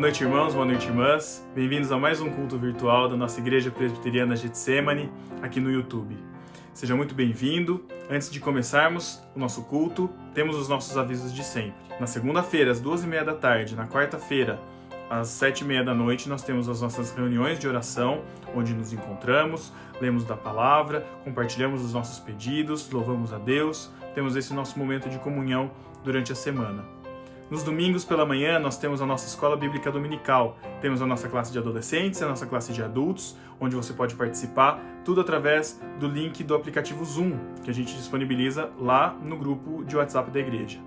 noite, irmãos, boa noite, irmãs. Bem-vindos a mais um culto virtual da nossa Igreja Presbiteriana Getsemane, aqui no YouTube. Seja muito bem-vindo. Antes de começarmos o nosso culto, temos os nossos avisos de sempre. Na segunda-feira, às 2h30 da tarde, na quarta-feira, às 7h30 da noite, nós temos as nossas reuniões de oração, onde nos encontramos, lemos da palavra, compartilhamos os nossos pedidos, louvamos a Deus, temos esse nosso momento de comunhão durante a semana. Nos domingos pela manhã, nós temos a nossa escola bíblica dominical. Temos a nossa classe de adolescentes, a nossa classe de adultos, onde você pode participar, tudo através do link do aplicativo Zoom, que a gente disponibiliza lá no grupo de WhatsApp da igreja.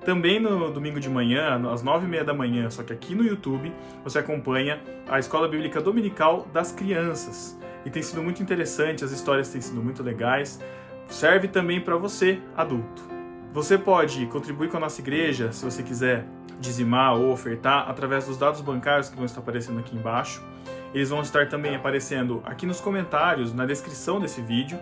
Também no domingo de manhã, às 9h30 da manhã, só que aqui no YouTube, você acompanha a escola bíblica dominical das crianças. E tem sido muito interessante, as histórias têm sido muito legais. Serve também para você, adulto. Você pode contribuir com a nossa igreja, se você quiser dizimar ou ofertar, através dos dados bancários que vão estar aparecendo aqui embaixo. Eles vão estar também aparecendo aqui nos comentários, na descrição desse vídeo,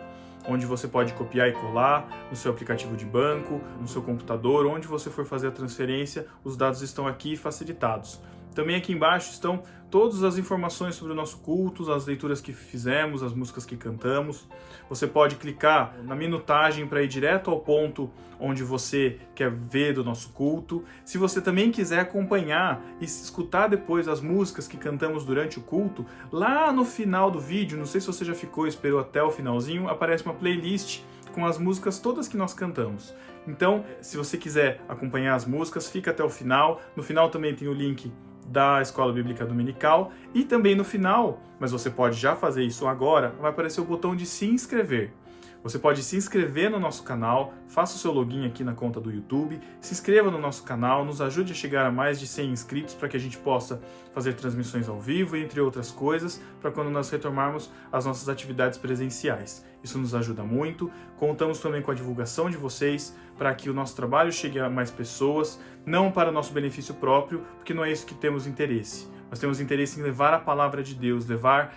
onde você pode copiar e colar no seu aplicativo de banco, no seu computador, onde você for fazer a transferência, os dados estão aqui facilitados. Também aqui embaixo estão todas as informações sobre o nosso culto, as leituras que fizemos, as músicas que cantamos. Você pode clicar na minutagem para ir direto ao ponto onde você quer ver do nosso culto. Se você também quiser acompanhar e escutar depois as músicas que cantamos durante o culto, lá no final do vídeo, não sei se você já ficou e esperou até o finalzinho, aparece uma playlist com as músicas todas que nós cantamos. Então, se você quiser acompanhar as músicas, fica até o final. No final também tem o link da Escola Bíblica Dominical e também no final, mas você pode já fazer isso agora, vai aparecer o botão de se inscrever. Você pode se inscrever no nosso canal, faça o seu login aqui na conta do YouTube, se inscreva no nosso canal, nos ajude a chegar a mais de 100 inscritos para que a gente possa fazer transmissões ao vivo, entre outras coisas, para quando nós retomarmos as nossas atividades presenciais. Isso nos ajuda muito. Contamos também com a divulgação de vocês para que o nosso trabalho chegue a mais pessoas, não para o nosso benefício próprio, porque não é isso que temos interesse. Nós temos interesse em levar a palavra de Deus, levar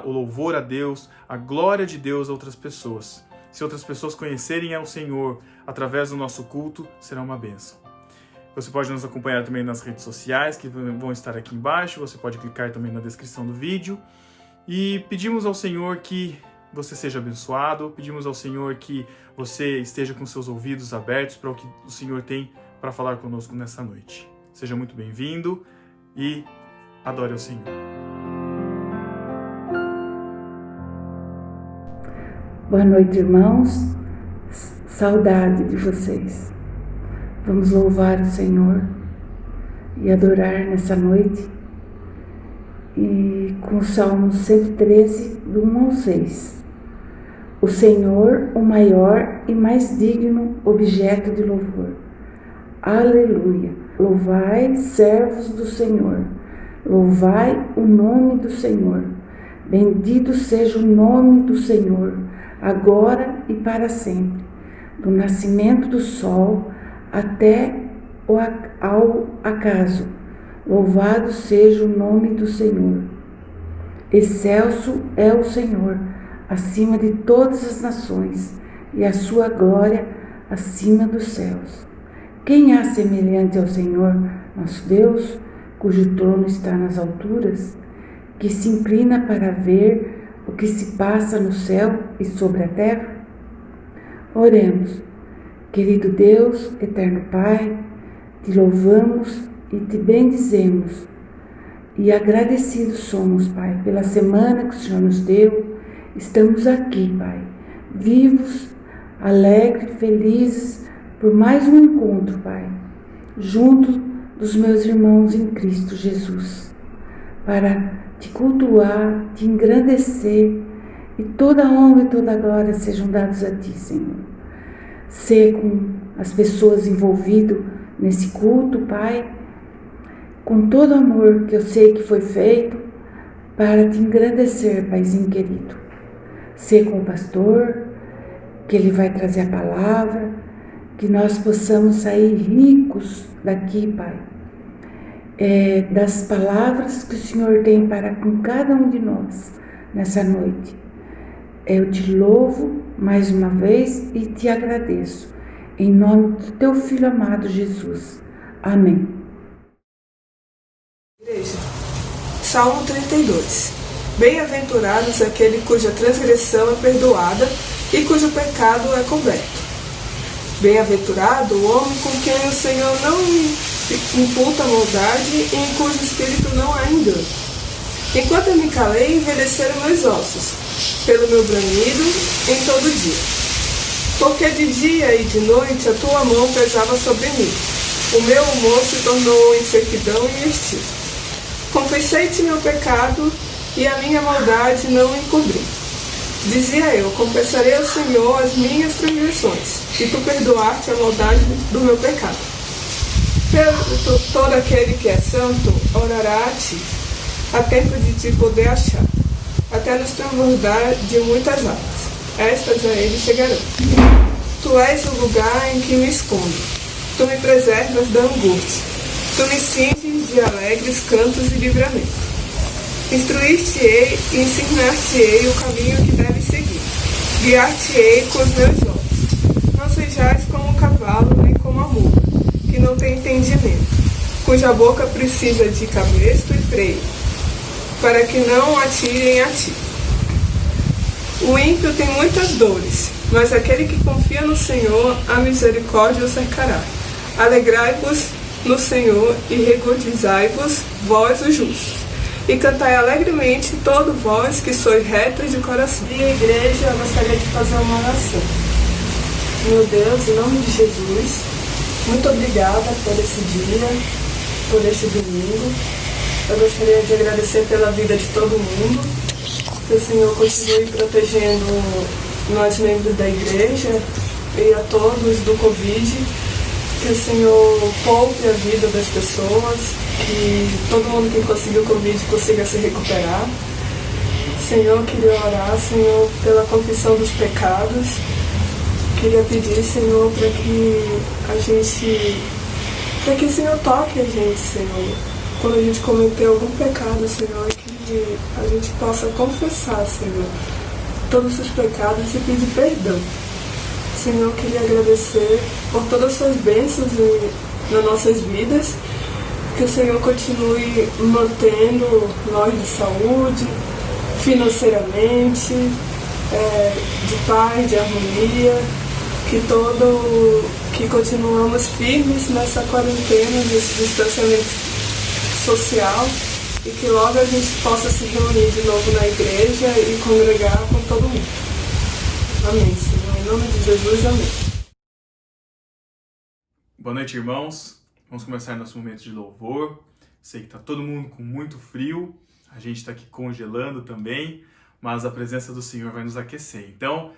o louvor a Deus, a glória de Deus a outras pessoas. Se outras pessoas conhecerem ao Senhor através do nosso culto, será uma bênção. Você pode nos acompanhar também nas redes sociais, que vão estar aqui embaixo. Você pode clicar também na descrição do vídeo. E pedimos ao Senhor que você seja abençoado. Pedimos ao Senhor que você esteja com seus ouvidos abertos para o que o Senhor tem para falar conosco nessa noite. Seja muito bem-vindo e adore ao Senhor. Boa noite, irmãos. Saudade de vocês. Vamos louvar o Senhor e adorar nessa noite. E com o Salmo 113, do 1 ao 6. O Senhor, o maior e mais digno objeto de louvor. Aleluia! Louvai, servos do Senhor. Louvai o nome do Senhor. Bendito seja o nome do Senhor, agora e para sempre, do nascimento do sol até ao acaso. Louvado seja o nome do Senhor. Excelso é o Senhor, acima de todas as nações, e a sua glória acima dos céus. Quem há semelhante ao Senhor, nosso Deus, cujo trono está nas alturas, que se inclina para ver o que se passa no céu e sobre a terra? Oremos. Querido Deus, eterno Pai, te louvamos e te bendizemos. E agradecidos somos, Pai, pela semana que o Senhor nos deu. Estamos aqui, Pai, vivos, alegres, felizes por mais um encontro, Pai, junto dos meus irmãos em Cristo Jesus, para te cultuar, te engrandecer, e toda honra e toda glória sejam dados a ti, Senhor. Ser com as pessoas envolvidas nesse culto, Pai, com todo amor que eu sei que foi feito para te engrandecer, Paizinho querido. Ser com o pastor, que ele vai trazer a palavra, que nós possamos sair ricos daqui, Pai, das palavras que o Senhor tem para com cada um de nós nessa noite. Eu te louvo mais uma vez e te agradeço, em nome do teu Filho amado Jesus. Amém. Igreja, Salmo 32. Bem-aventurados aquele cuja transgressão é perdoada e cujo pecado é coberto. Bem-aventurado o homem com quem o Senhor não imputa maldade e em cujo espírito não há engano. Enquanto eu me calei, envelheceram meus ossos, pelo meu bramido em todo dia. Porque de dia e de noite a tua mão pesava sobre mim. O meu humor se tornou em sequidão e estio. Confessei-te meu pecado e a minha maldade não encobri. Dizia eu, confessarei ao Senhor as minhas transgressões, e tu perdoar-te a maldade do meu pecado. Todo aquele que é santo orará a ti, a tempo de te poder achar, até nos transbordar de muitas águas. Estas a ele chegarão. Tu és o lugar em que me escondo, tu me preservas da angústia, tu me cinges de alegres cantos e livramento. Instruir-te-ei e ensinar-te-ei o caminho que deves seguir. Guiar-te-ei com os meus olhos. Não sejais como o cavalo, nem como a mula, que não tem entendimento, cuja boca precisa de cabresto e freio, para que não atirem a ti. O ímpio tem muitas dores, mas aquele que confia no Senhor, a misericórdia o cercará. Alegrai-vos no Senhor e regozijai-vos, vós os justos. E cantai alegremente todo vós que sois retos de coração. E a igreja, eu gostaria de fazer uma oração. Meu Deus, em nome de Jesus, muito obrigada por esse dia, por este domingo. Eu gostaria de agradecer pela vida de todo mundo, que o Senhor continue protegendo nós membros da igreja e a todos do Covid, que o Senhor poupe a vida das pessoas, que todo mundo que conseguiu Covid consiga se recuperar. Senhor, queria orar, Senhor, pela confissão dos pecados. Queria pedir, Senhor, para que o Senhor toque a gente, Senhor. Quando a gente cometer algum pecado, Senhor, que a gente possa confessar, Senhor, todos os pecados e pedir perdão. Senhor, queria agradecer por todas as suas bênçãos nas nossas vidas, que o Senhor continue mantendo nós de saúde, financeiramente, de paz, de harmonia, que continuamos firmes nessa quarentena, nesse distanciamento social, e que logo a gente possa se reunir de novo na igreja e congregar com todo mundo. Amém, Senhor. Em nome de Jesus, amém. Boa noite, irmãos. Vamos começar nosso momento de louvor. Sei que está todo mundo com muito frio, a gente está aqui congelando também, mas a presença do Senhor vai nos aquecer. Então,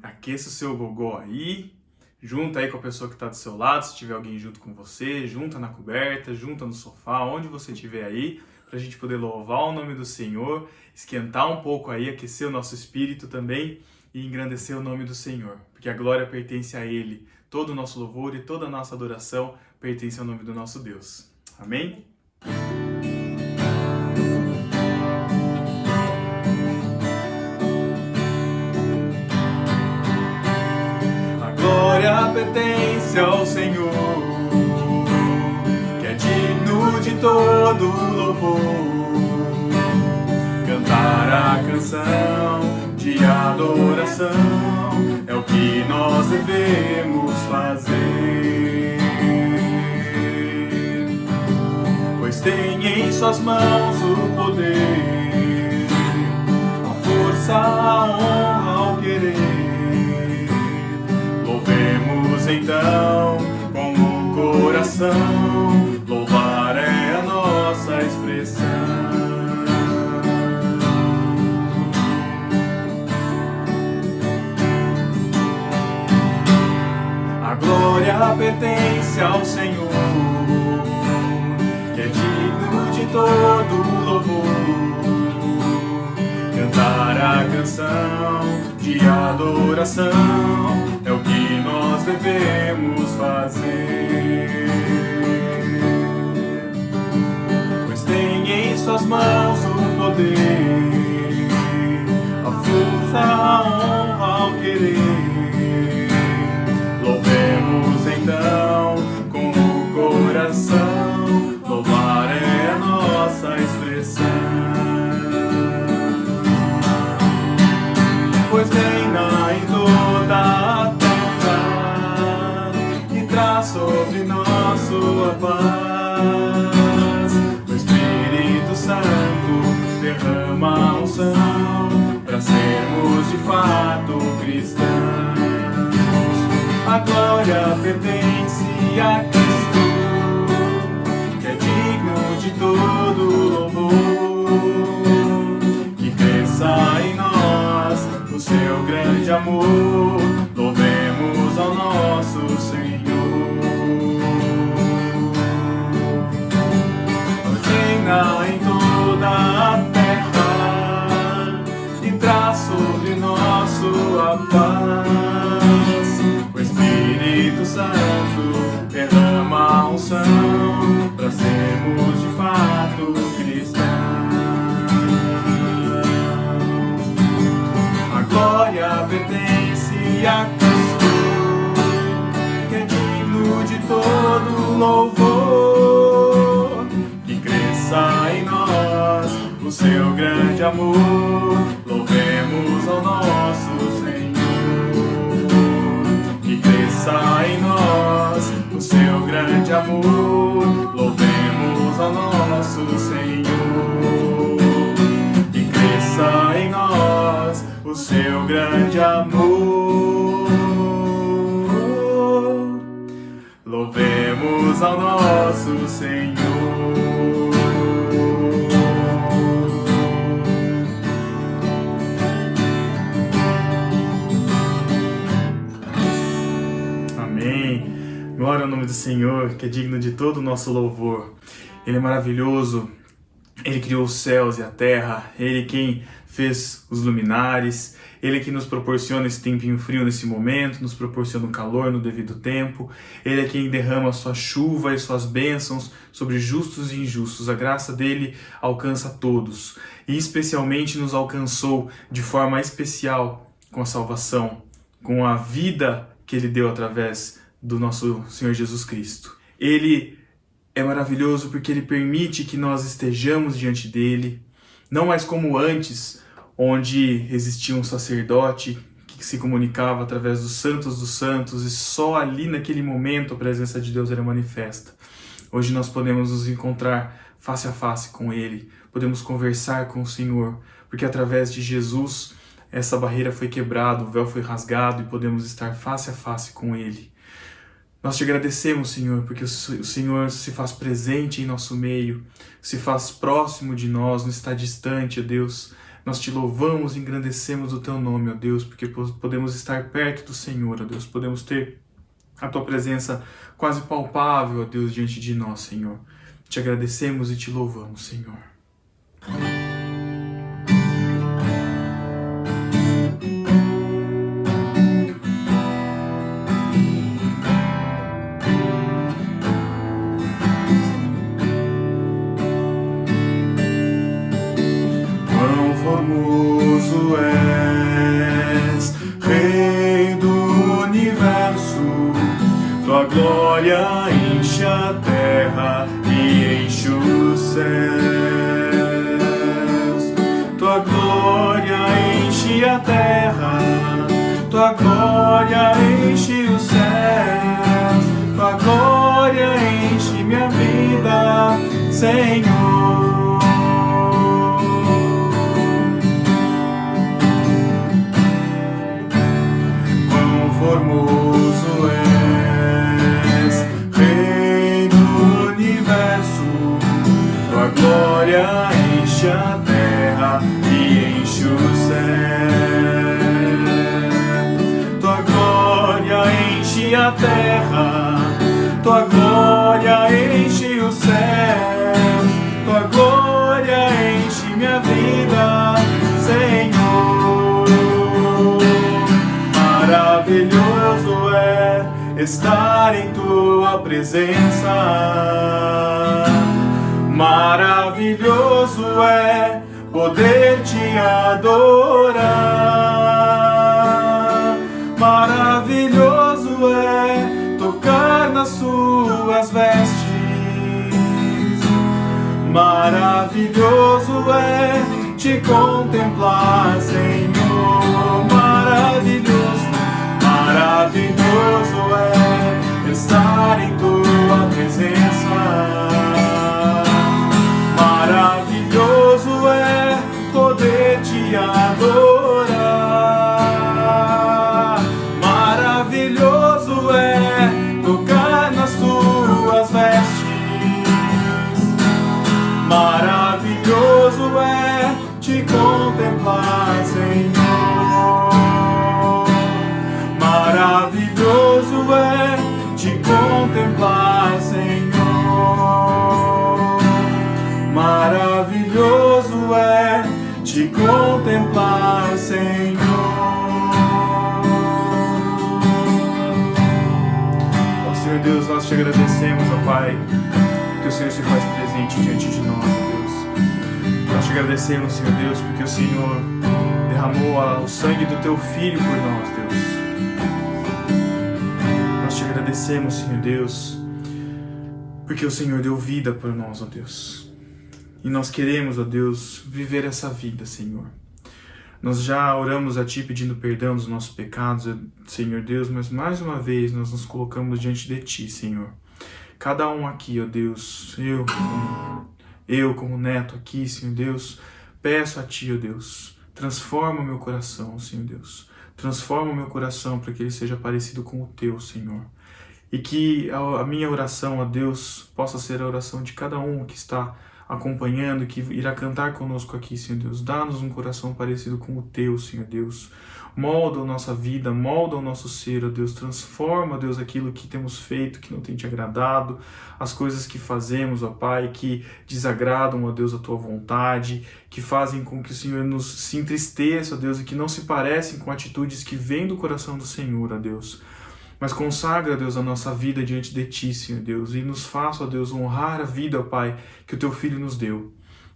aqueça o seu gogó aí, junta aí com a pessoa que está do seu lado, se tiver alguém junto com você, junta na coberta, junta no sofá, onde você estiver aí, para a gente poder louvar o nome do Senhor, esquentar um pouco aí, aquecer o nosso espírito também e engrandecer o nome do Senhor, porque a glória pertence a Ele, todo o nosso louvor e toda a nossa adoração pertence ao nome do nosso Deus. Amém? A glória pertence ao Senhor, que é digno de todo louvor. Cantar a canção de adoração é o que nós devemos fazer, pois tem em suas mãos o poder, a força, a honra, o querer. Louvemos então com o coração, louvar é a nossa expressão. A glória pertence ao Senhor, que é digno de todo louvor. Cantar a canção de adoração é o que nós devemos fazer, pois tem em suas mãos o poder, a força, a honra, o querer. Louvemos então com o coração, louvar é a nossa expressão. traz sobre nós sua paz. O Espírito Santo derrama unção para sermos de fato cristãos. A glória pertence a Cristo, que é digno de todo louvor. Que cresça em nós o seu grande amor, louvemos ao nosso Senhor. Ordena em toda a terra e traz sobre nós sua paz. O Espírito Santo derrama unção para sermos de fato cristãos. A glória pertence a Cristo, que é digno de todo louvor. Que cresça em nós o seu grande amor, louvemos ao nosso Senhor. Que cresça em nós o seu grande amor, louvemos ao nosso Senhor. Que cresça em nós o seu grande amor, louvemos ao nosso Senhor. Amém. Glória ao nome do Senhor, que é digno de todo o nosso louvor. Ele é maravilhoso, Ele criou os céus e a terra, Ele quem fez os luminares, Ele que nos proporciona esse tempinho frio nesse momento, nos proporciona o calor no devido tempo, Ele é quem derrama a sua chuva e suas bênçãos sobre justos e injustos. A graça dele alcança todos e especialmente nos alcançou de forma especial com a salvação, com a vida que Ele deu através do nosso Senhor Jesus Cristo. Ele é maravilhoso porque Ele permite que nós estejamos diante dEle, não mais como antes, onde existia um sacerdote que se comunicava através dos santos e só ali naquele momento a presença de Deus era manifesta. Hoje nós podemos nos encontrar face a face com Ele, podemos conversar com o Senhor, porque através de Jesus essa barreira foi quebrada, o véu foi rasgado e podemos estar face a face com Ele. Nós te agradecemos, Senhor, porque o Senhor se faz presente em nosso meio, se faz próximo de nós, não está distante, ó Deus. Nós te louvamos e engrandecemos o Teu nome, ó Deus, porque podemos estar perto do Senhor, ó Deus. Podemos ter a Tua presença quase palpável, ó Deus, diante de nós, Senhor. Te agradecemos e te louvamos, Senhor. Formoso és, Rei do Universo, Tua glória enche a terra e enche os céus. Tua glória enche a terra, Tua glória enche os céus. Tua glória enche minha vida, Senhor. Formoso és, Rei do Universo, Tua glória enche a terra e enche os céus. Tua glória enche a terra, Tua glória enche os céus. Tua glória enche minha vida, Senhor. Maravilhoso é estar em Tua presença. Maravilhoso é poder Te adorar. Maravilhoso é tocar nas Suas vestes. Maravilhoso é Te contemplar, Senhor. Maravilhoso é estar Senhor Deus, nós te agradecemos, ó Pai, que o Senhor se faz presente diante de nós, ó Deus. Nós te agradecemos, Senhor Deus, porque o Senhor derramou o sangue do Teu Filho por nós, Deus. Nós te agradecemos, Senhor Deus, porque o Senhor deu vida por nós, ó Deus. E nós queremos, ó Deus, viver essa vida, Senhor. Nós já oramos a Ti pedindo perdão dos nossos pecados, Senhor Deus, mas mais uma vez nós nos colocamos diante de Ti, Senhor. Cada um aqui, ó Deus, eu como neto aqui, Senhor Deus, peço a Ti, ó Deus, transforma o meu coração, Senhor Deus. Transforma o meu coração para que ele seja parecido com o Teu, Senhor. E que a minha oração, ó Deus, possa ser a oração de cada um que está acompanhando, que irá cantar conosco aqui, Senhor Deus. Dá-nos um coração parecido com o Teu, Senhor Deus. Molda a nossa vida, molda o nosso ser, ó Deus. Transforma, ó Deus, aquilo que temos feito, que não tem Te agradado, as coisas que fazemos, ó Pai, que desagradam, ó Deus, a Tua vontade, que fazem com que o Senhor se entristeça, ó Deus, e que não se parecem com atitudes que vêm do coração do Senhor, ó Deus. Mas consagra, Deus, a nossa vida diante de Ti, Senhor Deus, e nos faça, ó Deus, honrar a vida, ó Pai, que o Teu Filho nos deu.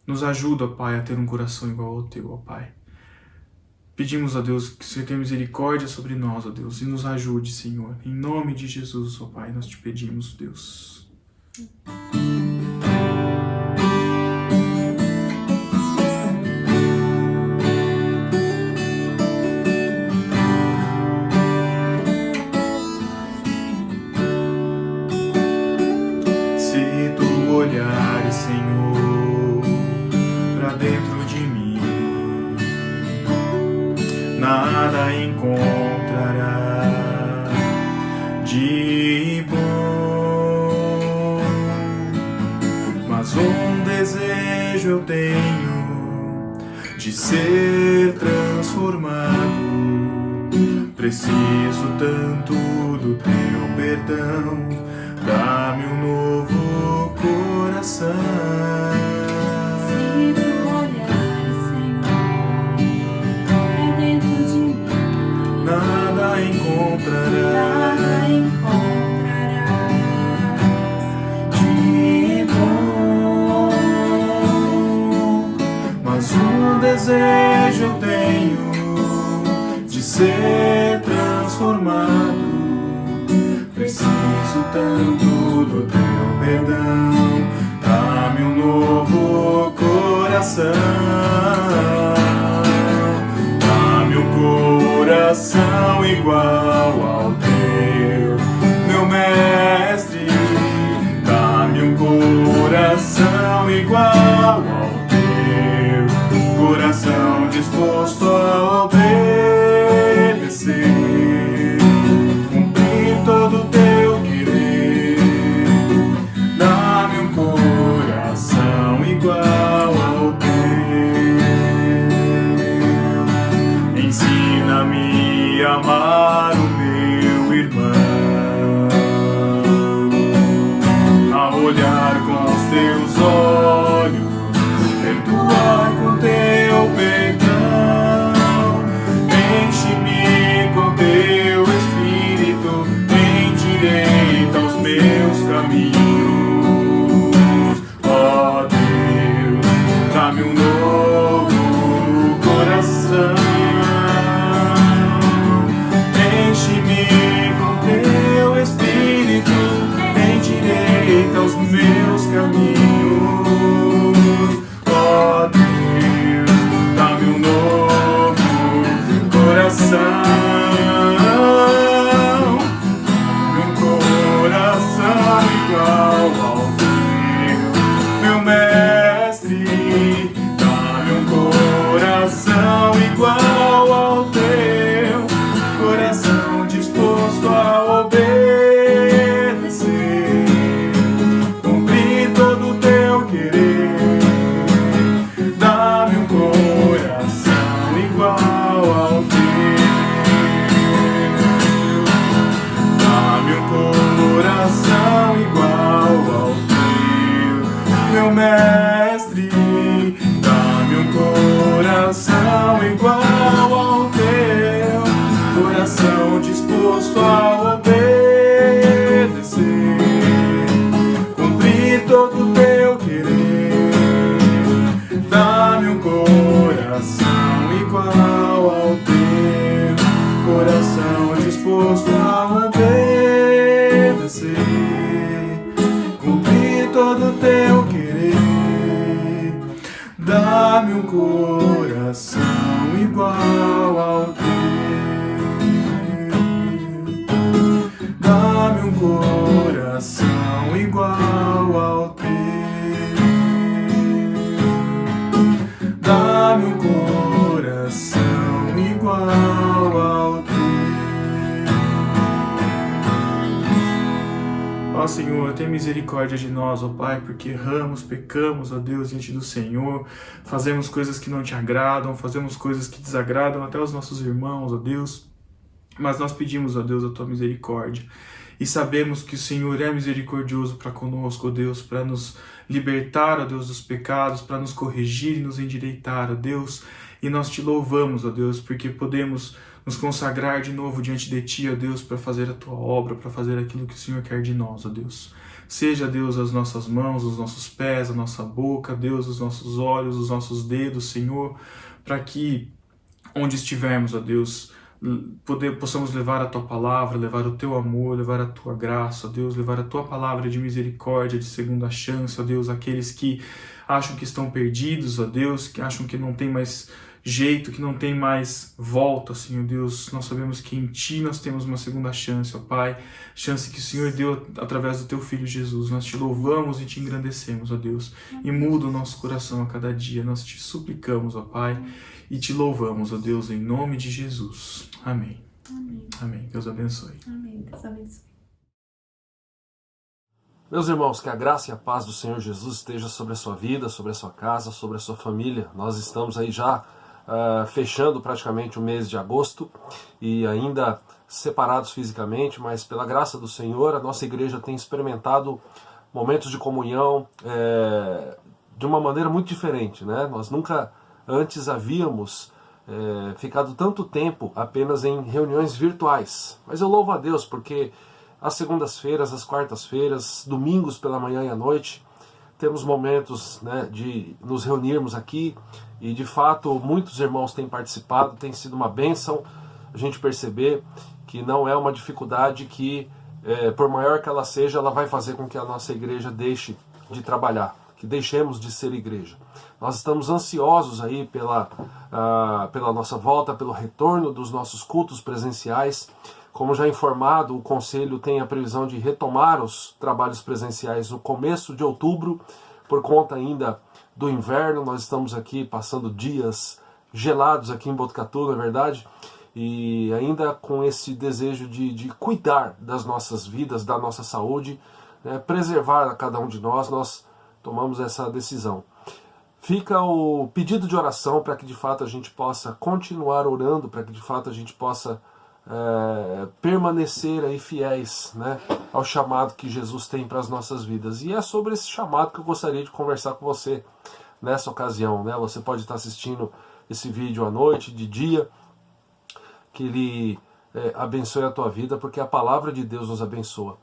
Nos ajuda, ó Pai, a ter um coração igual ao Teu, ó Pai. Pedimos, ó Deus, que o Senhor tenha misericórdia sobre nós, ó Deus, e nos ajude, Senhor. Em nome de Jesus, ó Pai, nós Te pedimos, Deus. Olhares, Senhor, pra dentro de mim, nada encontrará de bom, mas um desejo eu tenho de ser transformado. Preciso tanto do Teu perdão, dá-me um novo coração. Se Tu olhares, Senhor, pra dentro de mim, Nada encontrarás de bom, mas um desejo eu tenho de ser transformado. Preciso tanto do Teu perdão, dá-me um novo coração. Dá-me um coração igual ao Teu, meu Mestre. Dá-me um coração igual ao Teu, coração disposto a obedecer. Todo o Teu querer, dá-me um coração igual ao Teu. Ensina-me a amar o meu irmão, a olhar com os Teus olhos, perdoar com Teu perdão. Enche-me com Teu Espírito, endireita os meus caminhos, ó Deus, dá-me um novo coração. Enche-me com Teu Espírito, endireita os meus caminhos, ó Deus, dá-me um novo coração. Igual ao Teu, meu Mestre, dá-me um coração igual ao Teu, coração disposto a obedecer, cumprir todo o Teu querer. Dá-me um coração igual ao Teu, dá-me um coração igual ao Teu, meu Mestre. Dá-me um coração igual ao Teu, coração disposto a obedecer. obedecer, cumprir todo o teu querer. Dá-me um coração igual ao teu. Dá-me um coração igual ao teu. Dá-me um coração igual ao teu. Ó Senhor, tem misericórdia de nós, ó Pai, porque erramos, pecamos, ó Deus, diante do Senhor, fazemos coisas que não te agradam, fazemos coisas que desagradam até os nossos irmãos, ó Deus, mas nós pedimos, ó Deus, a tua misericórdia, e sabemos que o Senhor é misericordioso para conosco, ó Deus, para nos libertar, ó Deus, dos pecados, para nos corrigir e nos endireitar, ó Deus, e nós te louvamos, ó Deus, porque podemos nos consagrar de novo diante de Ti, ó Deus, para fazer a Tua obra, para fazer aquilo que o Senhor quer de nós, ó Deus. Seja, Deus, as nossas mãos, os nossos pés, a nossa boca, Deus, os nossos olhos, os nossos dedos, Senhor, para que, onde estivermos, ó Deus, possamos levar a Tua palavra, levar o Teu amor, levar a Tua graça, ó Deus, levar a Tua palavra de misericórdia, de segunda chance, ó Deus, aqueles que acham que estão perdidos, ó Deus, que acham que não tem mais jeito, que não tem mais volta, Senhor Deus. Nós sabemos que em Ti nós temos uma segunda chance, ó Pai, chance que o Senhor deu através do Teu Filho Jesus. Nós Te louvamos e Te engrandecemos, ó Deus, e muda o nosso coração a cada dia. Nós Te suplicamos, ó Pai, e Te louvamos, ó Deus, em nome de Jesus. Amém. Amém. Amém. Deus abençoe. Amém. Deus abençoe. Meus irmãos, que a graça e a paz do Senhor Jesus esteja sobre a sua vida, sobre a sua casa, sobre a sua família. Nós estamos aí já fechando praticamente o mês de agosto e ainda separados fisicamente, mas pela graça do Senhor a nossa igreja tem experimentado momentos de comunhão de uma maneira muito diferente, né? Nós nunca antes havíamos ficado tanto tempo apenas em reuniões virtuais, mas eu louvo a Deus porque às segundas-feiras, às quartas-feiras, domingos pela manhã e à noite, temos momentos, né, de nos reunirmos aqui e de fato muitos irmãos têm participado, tem sido uma bênção a gente perceber que não é uma dificuldade que, por maior que ela seja, ela vai fazer com que a nossa igreja deixe de trabalhar, que deixemos de ser igreja. Nós estamos ansiosos aí pela nossa volta, pelo retorno dos nossos cultos presenciais. Como já informado, o Conselho tem a previsão de retomar os trabalhos presenciais no começo de outubro, por conta ainda do inverno. Nós estamos aqui passando dias gelados aqui em Botucatu, não é verdade? E ainda com esse desejo de cuidar das nossas vidas, da nossa saúde, né, preservar a cada um de nós, nós tomamos essa decisão. Fica o pedido de oração para que de fato a gente possa continuar orando, para que de fato a gente possa permanecer aí fiéis, né, ao chamado que Jesus tem para as nossas vidas. E é sobre esse chamado que eu gostaria de conversar com você nessa ocasião, né? Você pode estar assistindo esse vídeo à noite, de dia, que ele abençoe a tua vida, porque a palavra de Deus nos abençoa.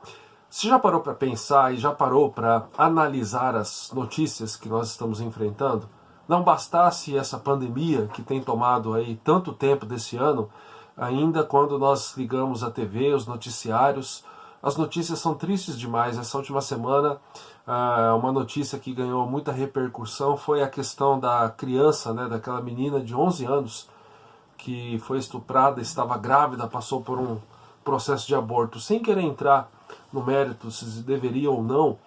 Você já parou para pensar e já parou para analisar as notícias que nós estamos enfrentando? Não bastasse essa pandemia que tem tomado aí tanto tempo desse ano, ainda quando nós ligamos a TV, os noticiários, as notícias são tristes demais. Essa última semana, uma notícia que ganhou muita repercussão foi a questão da criança, né, daquela menina de 11 anos que foi estuprada, estava grávida, passou por um processo de aborto. Sem querer entrar no mérito se deveria ou não,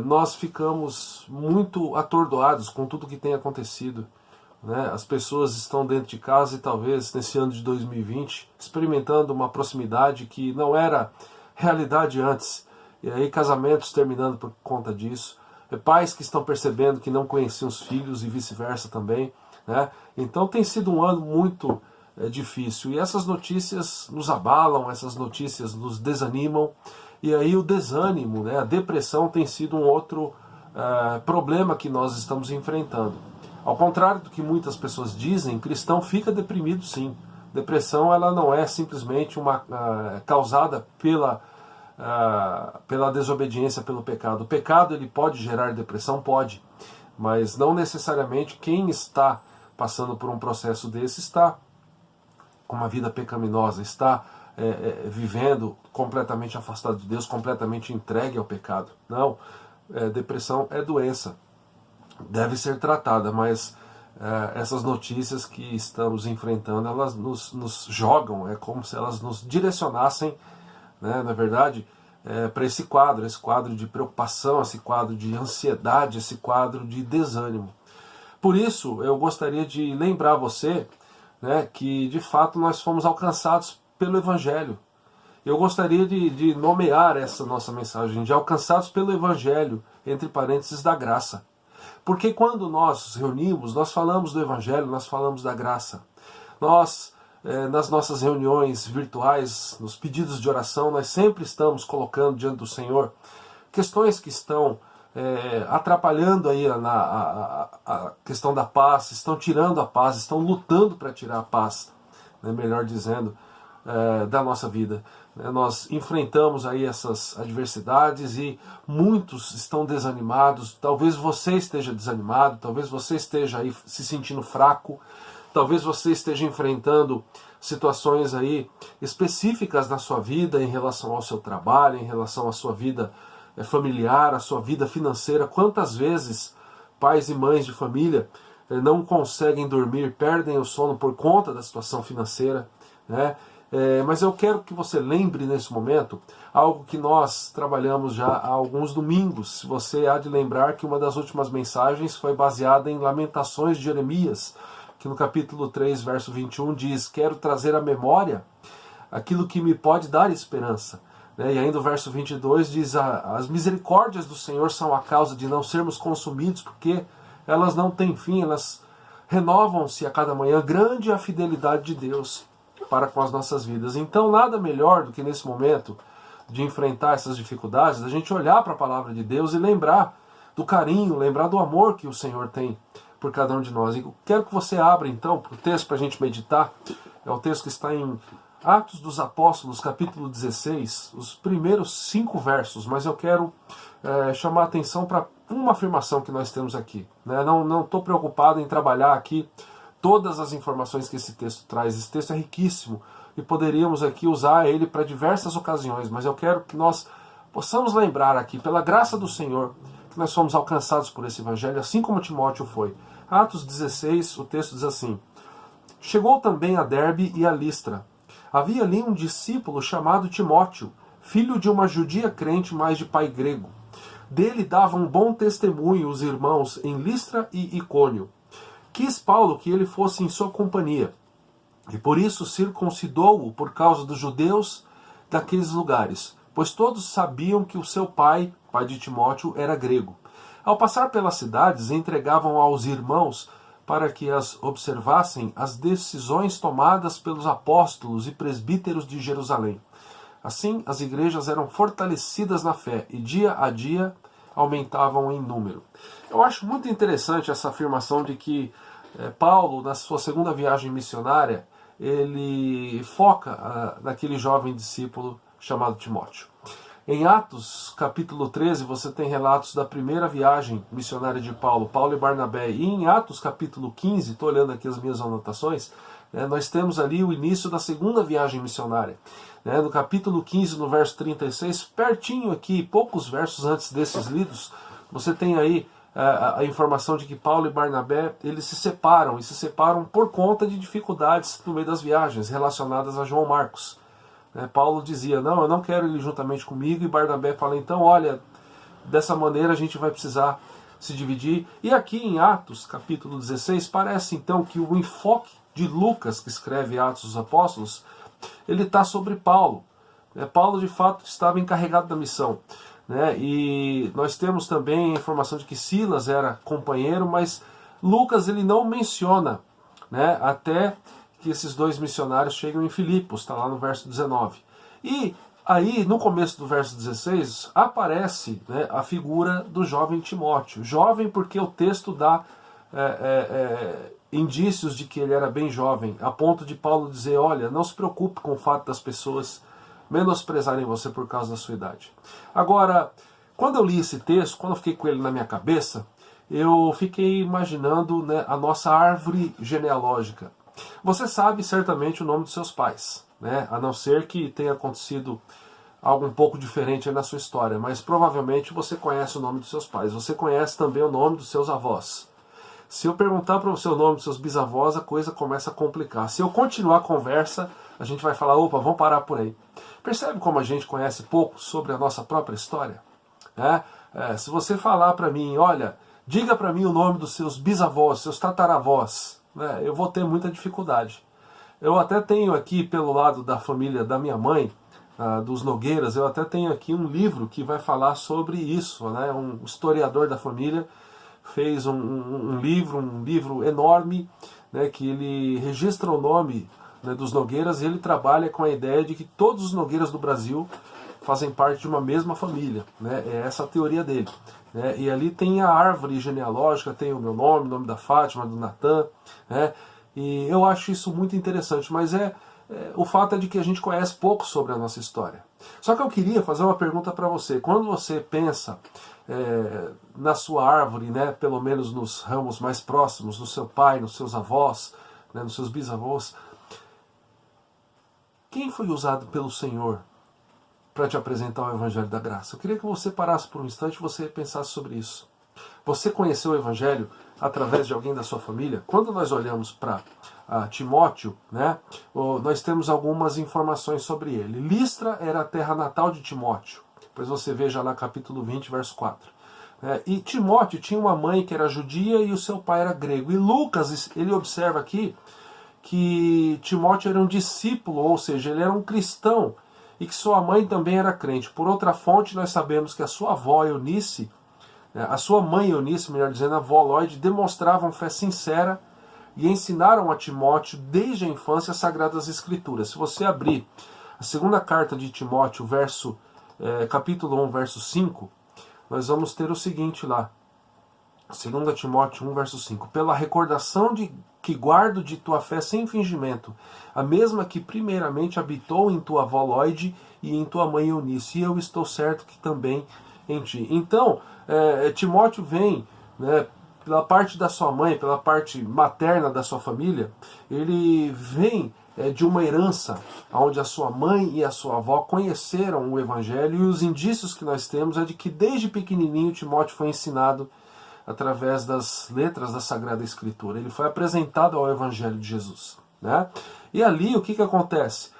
nós ficamos muito atordoados com tudo que tem acontecido. Né? As pessoas estão dentro de casa e talvez nesse ano de 2020 experimentando uma proximidade que não era realidade antes. E aí casamentos terminando por conta disso. Pais que estão percebendo que não conheciam os filhos e vice-versa também. Né? Então tem sido um ano muito difícil. E essas notícias nos abalam, essas notícias nos desanimam. E aí o desânimo, né, a depressão tem sido um outro problema que nós estamos enfrentando. Ao contrário do que muitas pessoas dizem, cristão fica deprimido sim. Depressão ela não é simplesmente causada pela desobediência, pelo pecado. O pecado ele pode gerar depressão? Pode. Mas não necessariamente quem está passando por um processo desse está com uma vida pecaminosa, está vivendo completamente afastado de Deus, completamente entregue ao pecado. Não, depressão é doença, deve ser tratada, mas essas notícias que estamos enfrentando, elas nos jogam, é como se elas nos direcionassem, né, na verdade, para esse quadro de preocupação, esse quadro de ansiedade, esse quadro de desânimo. Por isso, eu gostaria de lembrar você, né, que de fato nós fomos alcançados pelo Evangelho. Eu gostaria de nomear essa nossa mensagem de alcançados pelo Evangelho, entre parênteses, da graça. Porque quando nós nos reunimos, nós falamos do Evangelho, nós falamos da graça. Nós, nas nossas reuniões virtuais, nos pedidos de oração, nós sempre estamos colocando diante do Senhor questões que estão atrapalhando aí a questão da paz, estão tirando a paz, estão lutando para tirar a paz, né, melhor dizendo, da nossa vida. Nós enfrentamos aí essas adversidades e muitos estão desanimados. Talvez você esteja desanimado, talvez você esteja aí se sentindo fraco, talvez você esteja enfrentando situações aí específicas na sua vida em relação ao seu trabalho, em relação à sua vida familiar, à sua vida financeira. Quantas vezes pais e mães de família não conseguem dormir, perdem o sono por conta da situação financeira, né? Mas eu quero que você lembre nesse momento algo que nós trabalhamos já há alguns domingos. Se você há de lembrar que uma das últimas mensagens foi baseada em Lamentações de Jeremias, que no capítulo 3, verso 21 diz: quero trazer à memória aquilo que me pode dar esperança. E ainda o verso 22 diz: as misericórdias do Senhor são a causa de não sermos consumidos, porque elas não têm fim, elas renovam-se a cada manhã. Grande é a fidelidade de Deus para com as nossas vidas. Então nada melhor do que nesse momento de enfrentar essas dificuldades, a gente olhar para a palavra de Deus e lembrar do carinho, lembrar do amor que o Senhor tem por cada um de nós. E quero que você abra então para o texto para a gente meditar. É o texto que está em Atos dos Apóstolos, capítulo 16, os primeiros 5 versos, mas eu quero chamar a atenção para uma afirmação que nós temos aqui. Não estou preocupado em trabalhar aqui todas as informações que esse texto traz. Esse texto é riquíssimo e poderíamos aqui usar ele para diversas ocasiões, mas eu quero que nós possamos lembrar aqui, pela graça do Senhor, que nós fomos alcançados por esse Evangelho, assim como Timóteo foi. Atos 16, o texto diz assim: chegou também a Derbe e a Listra. Havia ali um discípulo chamado Timóteo, filho de uma judia crente, mas de pai grego. Dele davam bom testemunho os irmãos em Listra e Icônio. Quis Paulo que ele fosse em sua companhia, e por isso circuncidou-o por causa dos judeus daqueles lugares, pois todos sabiam que o seu pai de Timóteo, era grego. Ao passar pelas cidades, entregavam aos irmãos para que as observassem as decisões tomadas pelos apóstolos e presbíteros de Jerusalém. Assim, as igrejas eram fortalecidas na fé e dia a dia aumentavam em número. Eu acho muito interessante essa afirmação de que Paulo, na sua segunda viagem missionária, ele foca naquele jovem discípulo chamado Timóteo. Em Atos, capítulo 13, você tem relatos da primeira viagem missionária de Paulo e Barnabé. E em Atos, capítulo 15, estou olhando aqui as minhas anotações, nós temos ali o início da segunda viagem missionária. No capítulo 15, no verso 36, pertinho aqui, poucos versos antes desses lidos, você tem aí a informação de que Paulo e Barnabé, eles se separam, e se separam por conta de dificuldades no meio das viagens, relacionadas a João Marcos. Paulo dizia: não, eu não quero ir juntamente comigo, e Barnabé fala: então, olha, dessa maneira a gente vai precisar se dividir. E aqui em Atos, capítulo 16, parece então que o enfoque de Lucas, que escreve Atos dos Apóstolos, ele está sobre Paulo. Paulo, de fato, estava encarregado da missão. E nós temos também a informação de que Silas era companheiro, mas Lucas ele não menciona, até que esses dois missionários chegam em Filipos, está lá no verso 19. E aí, no começo do verso 16, aparece a figura do jovem Timóteo. Jovem porque o texto dá indícios de que ele era bem jovem, a ponto de Paulo dizer: olha, não se preocupe com o fato das pessoas menosprezarem você por causa da sua idade. Agora, quando eu li esse texto, quando eu fiquei com ele na minha cabeça, eu fiquei imaginando a nossa árvore genealógica. Você sabe certamente o nome dos seus pais. né? A não ser que tenha acontecido algo um pouco diferente aí na sua história, mas provavelmente você conhece o nome dos seus pais, você conhece também o nome dos seus avós. Se eu perguntar para você o nome dos seus bisavós, a coisa começa a complicar. Se eu continuar a conversa, a gente vai falar, opa, vamos parar por aí. Percebe como a gente conhece pouco sobre a nossa própria história? Se você falar para mim, olha, diga para mim o nome dos seus bisavós, seus tataravós, né, eu vou ter muita dificuldade. Eu até tenho aqui, pelo lado da família da minha mãe, dos Nogueiras, eu até tenho aqui um livro que vai falar sobre isso, né? Um historiador da família fez um livro enorme, né, que ele registra o nome, né, dos Nogueiras, e ele trabalha com a ideia de que todos os Nogueiras do Brasil fazem parte de uma mesma família, né? É essa a teoria dele, né? E ali tem a árvore genealógica, tem o meu nome, o nome da Fátima, do Natan, né? E eu acho isso muito interessante, mas o fato é de que a gente conhece pouco sobre a nossa história. Só que eu queria fazer uma pergunta para você. Quando você pensa na sua árvore, né, pelo menos nos ramos mais próximos, no seu pai, nos seus avós, né, nos seus bisavós, quem foi usado pelo Senhor para te apresentar o Evangelho da Graça? Eu queria que você parasse por um instante e você pensasse sobre isso. Você conheceu o Evangelho através de alguém da sua família? Quando nós olhamos para Timóteo, né, nós temos algumas informações sobre ele. Listra era a terra natal de Timóteo. Depois você veja lá capítulo 20, verso 4. E Timóteo tinha uma mãe que era judia e o seu pai era grego. E Lucas, ele observa aqui que Timóteo era um discípulo, ou seja, ele era um cristão, e que sua mãe também era crente. Por outra fonte, nós sabemos que a sua avó Eunice, a sua mãe Eunice, melhor dizendo, a avó Lloyd, demonstravam fé sincera e ensinaram a Timóteo desde a infância as Sagradas Escrituras. Se você abrir a segunda carta de Timóteo, capítulo 1, verso 5, nós vamos ter o seguinte lá. 2 Timóteo 1, verso 5. Pela recordação que guardo de tua fé sem fingimento, a mesma que primeiramente habitou em tua avó Lloyd e em tua mãe Eunice, e eu estou certo que também em ti. Então, Timóteo vem, né, pela parte da sua mãe, pela parte materna da sua família, ele vem de uma herança onde a sua mãe e a sua avó conheceram o Evangelho, e os indícios que nós temos é de que desde pequenininho Timóteo foi ensinado através das letras da Sagrada Escritura. Ele foi apresentado ao Evangelho de Jesus, né? E ali o que acontece?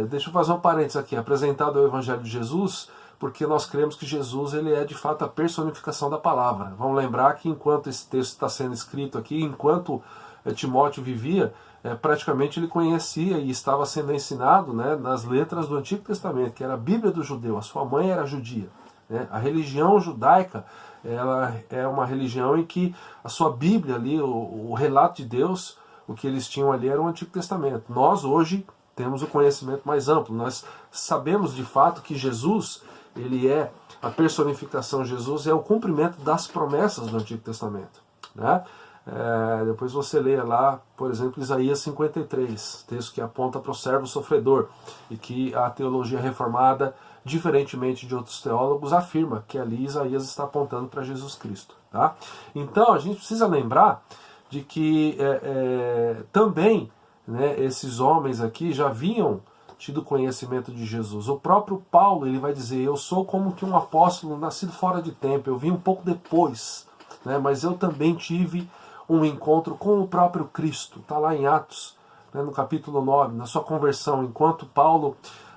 Deixa eu fazer um parênteses aqui. Apresentado ao Evangelho de Jesus, porque nós cremos que Jesus ele é de fato a personificação da palavra. Vamos lembrar que enquanto esse texto está sendo escrito aqui, enquanto Timóteo vivia, praticamente ele conhecia e estava sendo ensinado, né, nas letras do Antigo Testamento, que era a Bíblia do judeu. A sua mãe era judia, né? A religião judaica, ela é uma religião em que a sua Bíblia ali, o relato de Deus, o que eles tinham ali era o Antigo Testamento. Nós hoje temos o conhecimento mais amplo. Nós sabemos de fato que Jesus, ele é a personificação. Jesus é o cumprimento das promessas do Antigo Testamento, né? Depois você leia lá, por exemplo, Isaías 53, texto que aponta para o servo sofredor, e que a teologia reformada, diferentemente de outros teólogos, afirma que ali Isaías está apontando para Jesus Cristo, tá? Então a gente precisa lembrar de que também, né, esses homens aqui já haviam tido conhecimento de Jesus. O próprio Paulo, ele vai dizer, eu sou como que um apóstolo nascido fora de tempo, eu vim um pouco depois, né, mas eu também tive um encontro com o próprio Cristo. Está lá em Atos, né, no capítulo 9, na sua conversão, enquanto Paulo,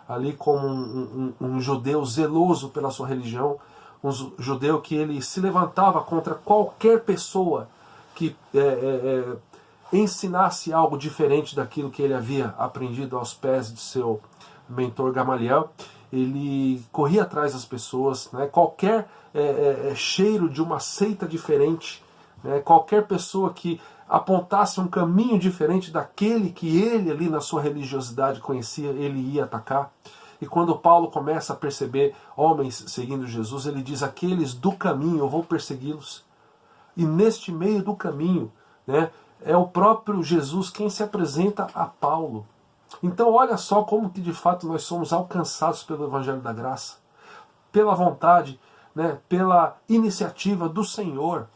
ali como um judeu zeloso pela sua religião, um judeu que ele se levantava contra qualquer pessoa que ensinasse algo diferente daquilo que ele havia aprendido aos pés de seu mentor Gamaliel. Ele corria atrás das pessoas, né? Qualquer cheiro de uma seita diferente, né? Qualquer pessoa que apontasse um caminho diferente daquele que ele ali na sua religiosidade conhecia, ele ia atacar. E quando Paulo começa a perceber homens seguindo Jesus, ele diz, aqueles do caminho eu vou persegui-los. E neste meio do caminho, né, é o próprio Jesus quem se apresenta a Paulo. Então olha só como que de fato nós somos alcançados pelo Evangelho da Graça, pela vontade, né, pela iniciativa do Senhor.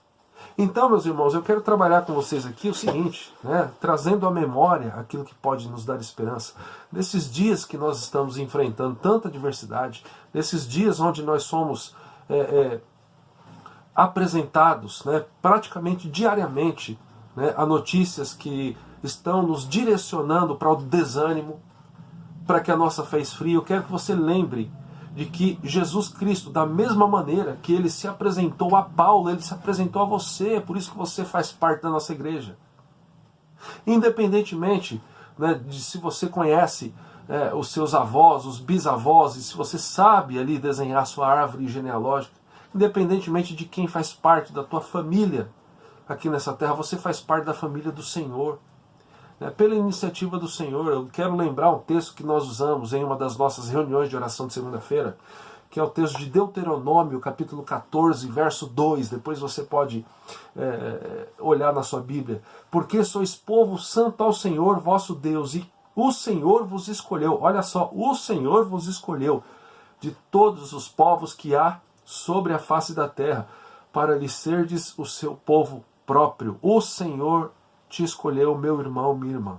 Então, meus irmãos, eu quero trabalhar com vocês aqui o seguinte, né, trazendo à memória aquilo que pode nos dar esperança. Nesses dias que nós estamos enfrentando tanta adversidade, nesses dias onde nós somos apresentados, né, praticamente diariamente, né, a notícias que estão nos direcionando para o desânimo, para que a nossa fé esfrie, eu quero que você lembre de que Jesus Cristo, da mesma maneira que ele se apresentou a Paulo, ele se apresentou a você, é por isso que você faz parte da nossa igreja. Independentemente, né, de se você conhece os seus avós, os bisavós, e se você sabe ali desenhar sua árvore genealógica, independentemente de quem faz parte da tua família aqui nessa terra, você faz parte da família do Senhor. Pela iniciativa do Senhor, eu quero lembrar um texto que nós usamos em uma das nossas reuniões de oração de segunda-feira, que é o texto de Deuteronômio, capítulo 14, verso 2. Depois você pode olhar na sua Bíblia. Porque sois povo santo ao Senhor, vosso Deus, e o Senhor vos escolheu. Olha só, o Senhor vos escolheu de todos os povos que há sobre a face da terra, para lhe serdes o seu povo próprio. O Senhor te escolheu, meu irmão, minha irmã.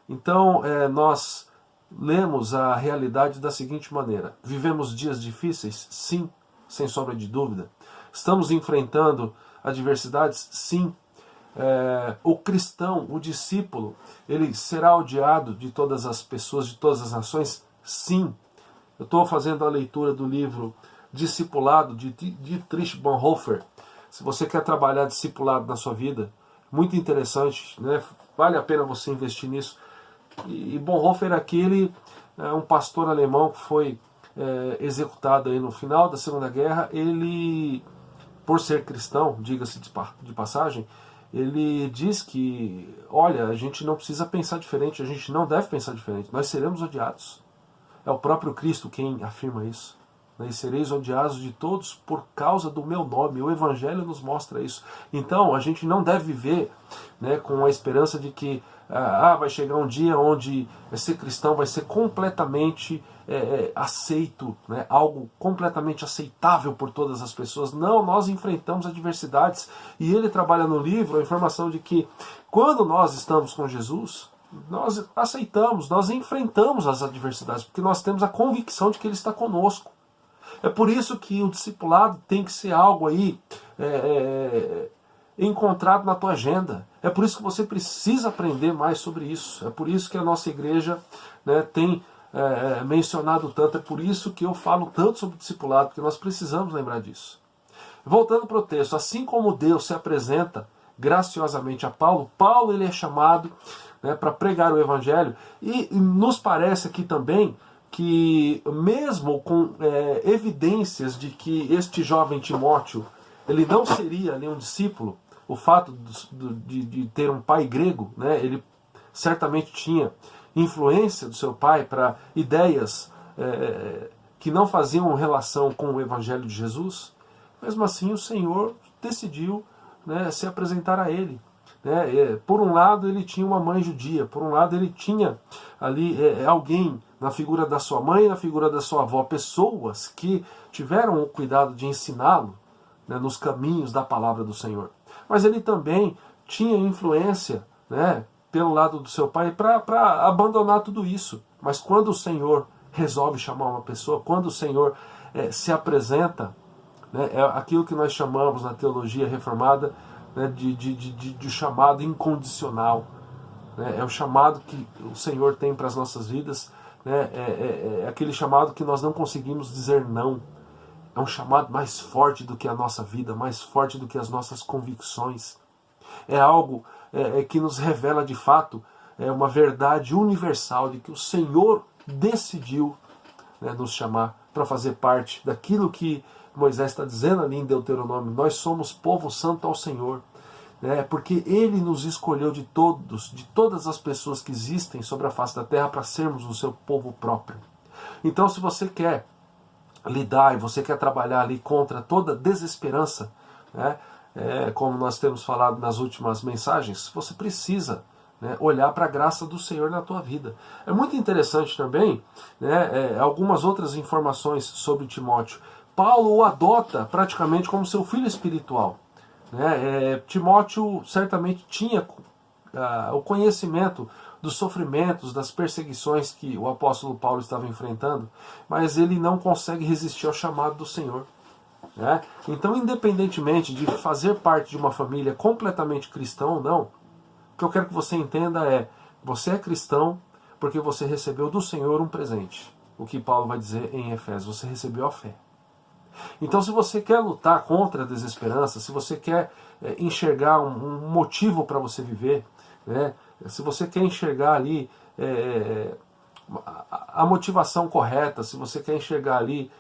Então, nós lemos a realidade da seguinte maneira. Vivemos dias difíceis? Sim, sem sombra de dúvida. Estamos enfrentando adversidades? Sim. O cristão, o discípulo, ele será odiado de todas as pessoas, de todas as nações? Sim. Eu estou fazendo a leitura do livro Discipulado, de Dietrich Bonhoeffer. Se você quer trabalhar discipulado na sua vida, muito interessante, né? Vale a pena você investir nisso. E Bonhoeffer aquele é um pastor alemão que foi executado aí no final da Segunda Guerra. Ele, por ser cristão, diga-se de passagem, ele diz que, olha, a gente não precisa pensar diferente, a gente não deve pensar diferente, nós seremos odiados. É o próprio Cristo quem afirma isso. E sereis odiados de todos por causa do meu nome. O Evangelho nos mostra isso. Então, a gente não deve viver, né, com a esperança de que vai chegar um dia onde ser cristão vai ser completamente aceito, né, algo completamente aceitável por todas as pessoas. Não, nós enfrentamos adversidades. E ele trabalha no livro a informação de que quando nós estamos com Jesus, nós aceitamos, nós enfrentamos as adversidades, porque nós temos a convicção de que ele está conosco. É por isso que o discipulado tem que ser algo aí encontrado na tua agenda. É por isso que você precisa aprender mais sobre isso. É por isso que a nossa igreja, né, tem mencionado tanto. É por isso que eu falo tanto sobre discipulado, porque nós precisamos lembrar disso. Voltando para o texto, assim como Deus se apresenta graciosamente a Paulo, Paulo ele é chamado, né, para pregar o Evangelho, e nos parece aqui também que mesmo com evidências de que este jovem Timóteo ele não seria ali um discípulo, o fato de ter um pai grego, né, ele certamente tinha influência do seu pai para ideias que não faziam relação com o Evangelho de Jesus. Mesmo assim o Senhor decidiu, né, se apresentar a ele. Por um lado ele tinha uma mãe judia, por um lado ele tinha ali alguém na figura da sua mãe, na figura da sua avó, pessoas que tiveram o cuidado de ensiná-lo, né, nos caminhos da palavra do Senhor. Mas ele também tinha influência, né, pelo lado do seu pai para abandonar tudo isso. Mas quando o Senhor resolve chamar uma pessoa, quando o Senhor se apresenta, né, é aquilo que nós chamamos na teologia reformada, né, de chamado incondicional. Né, é o chamado que o Senhor tem para as nossas vidas, né, é aquele chamado que nós não conseguimos dizer não. É um chamado mais forte do que a nossa vida, mais forte do que as nossas convicções. É algo que nos revela de fato uma verdade universal de que o Senhor decidiu, né, nos chamar para fazer parte daquilo que Moisés está dizendo ali em Deuteronômio. Nós somos povo santo ao Senhor, né, porque Ele nos escolheu de todas as pessoas que existem sobre a face da terra para sermos o seu povo próprio. Então, se você quer lidar e você quer trabalhar ali contra toda desesperança, né, como nós temos falado nas últimas mensagens, você precisa, né, olhar para a graça do Senhor na tua vida. É muito interessante também, né, algumas outras informações sobre Timóteo. Paulo o adota praticamente como seu filho espiritual. Timóteo certamente tinha o conhecimento dos sofrimentos, das perseguições que o apóstolo Paulo estava enfrentando, mas ele não consegue resistir ao chamado do Senhor. Então, independentemente de fazer parte de uma família completamente cristã ou não, o que eu quero que você entenda é: você é cristão porque você recebeu do Senhor um presente. O que Paulo vai dizer em Efésios: você recebeu a fé. Então, se você quer lutar contra a desesperança, se você quer enxergar um motivo para você viver, se você quer enxergar ali a motivação correta, se você quer enxergar ali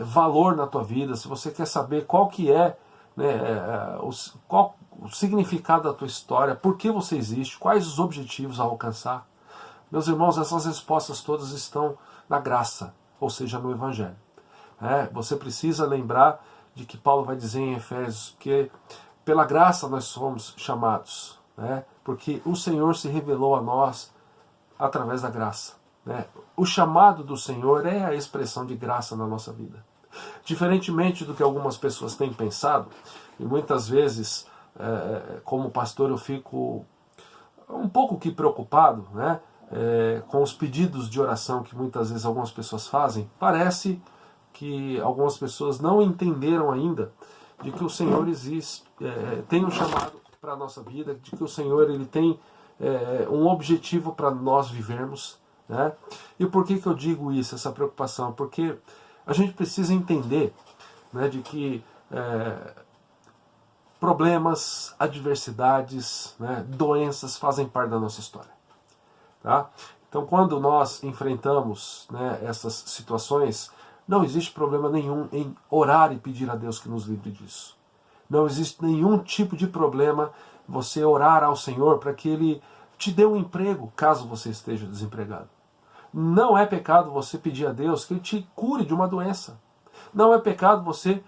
valor na tua vida, se você quer saber qual que é qual o significado da tua história, por que você existe, quais os objetivos a alcançar, meus irmãos, essas respostas todas estão na graça, ou seja, no Evangelho. Você precisa lembrar de que Paulo vai dizer em Efésios que pela graça nós somos chamados, porque o Senhor se revelou a nós através da graça. O chamado do Senhor é a expressão de graça na nossa vida. Diferentemente do que algumas pessoas têm pensado, e muitas vezes, como pastor, eu fico um pouco que preocupado, com os pedidos de oração que muitas vezes algumas pessoas fazem. Parece que algumas pessoas não entenderam ainda de que o Senhor existe, tem um chamado para a nossa vida, de que o Senhor ele tem um objetivo para nós vivermos. E por que eu digo isso, essa preocupação? Porque a gente precisa entender de que problemas, adversidades, doenças fazem parte da nossa história. Então, quando nós enfrentamos essas situações, não existe problema nenhum em orar e pedir a Deus que nos livre disso. Não existe nenhum tipo de problema você orar ao Senhor para que Ele te dê um emprego, caso você esteja desempregado. Não é pecado você pedir a Deus que Ele te cure de uma doença. Não é pecado você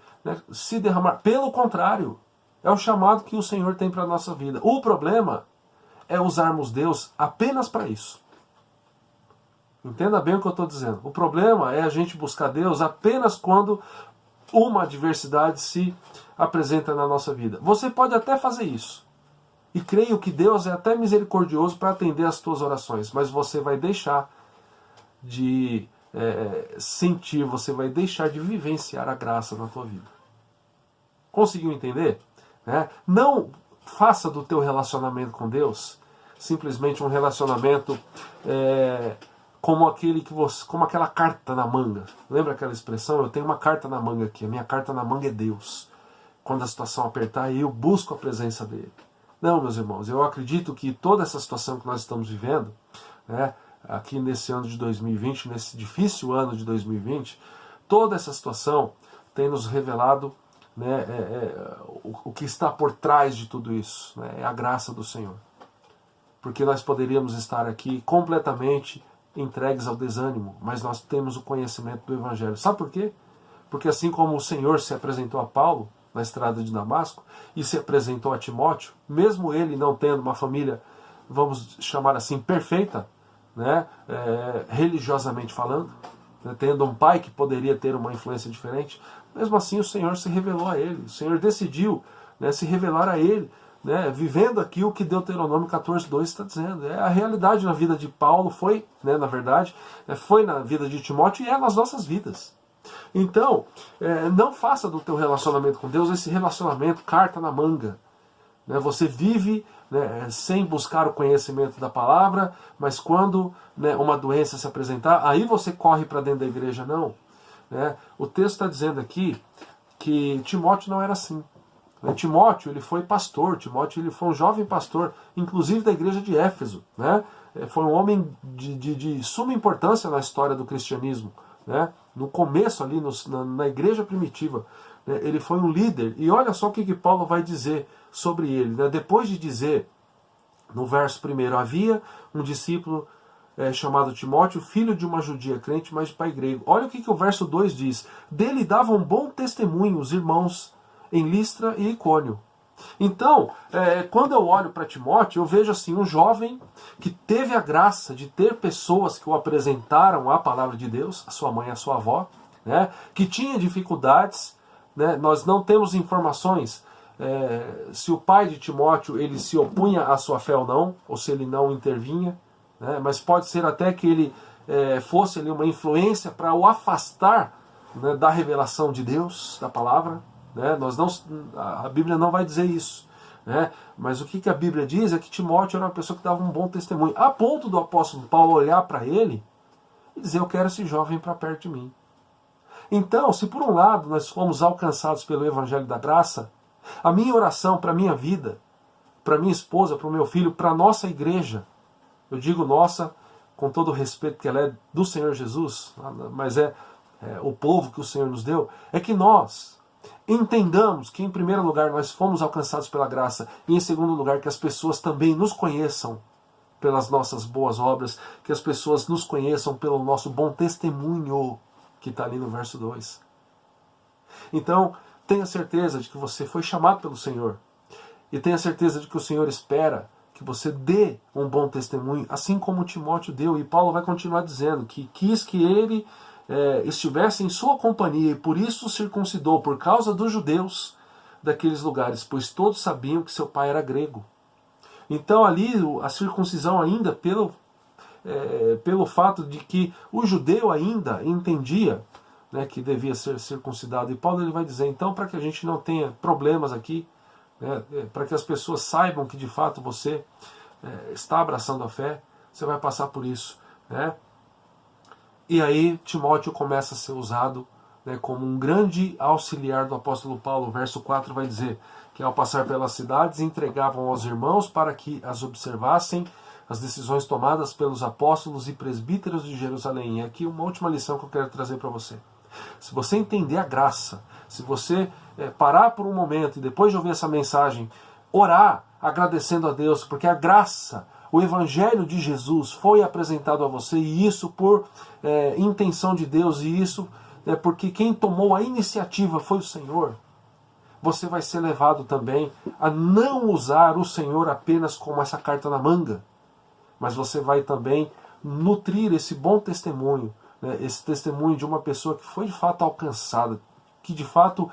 se derramar. Pelo contrário, é o chamado que o Senhor tem para a nossa vida. O problema é usarmos Deus apenas para isso. Entenda bem o que eu estou dizendo. O problema é a gente buscar Deus apenas quando uma adversidade se apresenta na nossa vida. Você pode até fazer isso. E creio que Deus é até misericordioso para atender as tuas orações. Mas você vai deixar de sentir, você vai deixar de vivenciar a graça na tua vida. Conseguiu entender? Não faça do teu relacionamento com Deus simplesmente um relacionamento como aquela carta na manga. Lembra aquela expressão? Eu tenho uma carta na manga aqui. A minha carta na manga é Deus. Quando a situação apertar, eu busco a presença dele. Não, meus irmãos, eu acredito que toda essa situação que nós estamos vivendo, aqui nesse ano de 2020, nesse difícil ano de 2020, toda essa situação tem nos revelado o que está por trás de tudo isso. É a graça do Senhor. Porque nós poderíamos estar aqui completamente entregues ao desânimo, mas nós temos o conhecimento do Evangelho. Sabe por quê? Porque assim como o Senhor se apresentou a Paulo na estrada de Damasco e se apresentou a Timóteo, mesmo ele não tendo uma família, vamos chamar assim, perfeita, religiosamente falando, tendo um pai que poderia ter uma influência diferente, mesmo assim o Senhor se revelou a ele. O Senhor decidiu se revelar a ele, vivendo aqui o que Deuteronômio 14:2 está dizendo. A realidade na vida de Paulo foi, na verdade, foi na vida de Timóteo e é nas nossas vidas. Então, não faça do teu relacionamento com Deus esse relacionamento carta na manga. Você vive sem buscar o conhecimento da palavra, mas quando uma doença se apresentar, aí você corre para dentro da igreja. Não. O texto está dizendo aqui que Timóteo não era assim. Timóteo ele foi pastor, Timóteo ele foi um jovem pastor, inclusive da igreja de Éfeso. Foi um homem de suma importância na história do cristianismo. No começo ali, na igreja primitiva, ele foi um líder. E olha só o que Paulo vai dizer sobre ele. Depois de dizer, no verso 1, havia um discípulo chamado Timóteo, filho de uma judia crente, mas de pai grego. Olha o que o verso 2 diz. Dele davam bom testemunho os irmãos em Listra e Icônio. Então, quando eu olho para Timóteo, eu vejo assim um jovem que teve a graça de ter pessoas que o apresentaram à palavra de Deus, a sua mãe e a sua avó, que tinha dificuldades. Nós não temos informações se o pai de Timóteo ele se opunha à sua fé ou não, ou se ele não intervinha, né? Mas pode ser até que ele fosse ali uma influência para o afastar, né, da revelação de Deus, da palavra, né? A Bíblia não vai dizer isso, né? Mas o que a Bíblia diz é que Timóteo era uma pessoa que dava um bom testemunho, a ponto do apóstolo Paulo olhar para ele e dizer: eu quero esse jovem para perto de mim. Então, se por um lado nós fomos alcançados pelo Evangelho da Graça, a minha oração para a minha vida, para minha esposa, para o meu filho, para a nossa igreja, eu digo nossa com todo o respeito que ela é do Senhor Jesus, mas é o povo que o Senhor nos deu, é que nós entendamos que em primeiro lugar nós fomos alcançados pela graça e em segundo lugar que as pessoas também nos conheçam pelas nossas boas obras, que as pessoas nos conheçam pelo nosso bom testemunho, que está ali no verso 2. Então, tenha certeza de que você foi chamado pelo Senhor. E tenha certeza de que o Senhor espera que você dê um bom testemunho, assim como Timóteo deu. E Paulo vai continuar dizendo que quis que ele estivesse em sua companhia e por isso circuncidou, por causa dos judeus daqueles lugares, pois todos sabiam que seu pai era grego. Então ali a circuncisão ainda pelo fato de que o judeu ainda entendia, né, que devia ser circuncidado. E Paulo ele vai dizer, então, para que a gente não tenha problemas aqui, né, para que as pessoas saibam que de fato você está abraçando a fé, você vai passar por isso, né? E aí Timóteo começa a ser usado, né, como um grande auxiliar do apóstolo Paulo. O verso 4 vai dizer que ao passar pelas cidades entregavam aos irmãos para que as observassem as decisões tomadas pelos apóstolos e presbíteros de Jerusalém. E aqui uma última lição que eu quero trazer para você. Se você entender a graça, se você parar por um momento e depois de ouvir essa mensagem, orar agradecendo a Deus, porque a graça, o Evangelho de Jesus foi apresentado a você, e isso por intenção de Deus, e isso porque quem tomou a iniciativa foi o Senhor. Você vai ser levado também a não usar o Senhor apenas como essa carta na manga, mas você vai também nutrir esse bom testemunho, né, esse testemunho de uma pessoa que foi de fato alcançada, que de fato